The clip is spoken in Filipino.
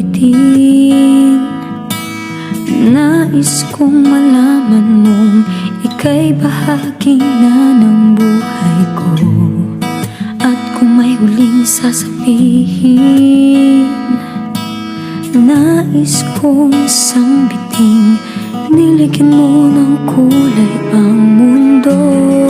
ulitin. Nais kong malaman mong ika'y bahagi na ng buhay ko. At kung may huling sasabihin, nais kong sambiting, niligyan mo ng kulay ang mundo.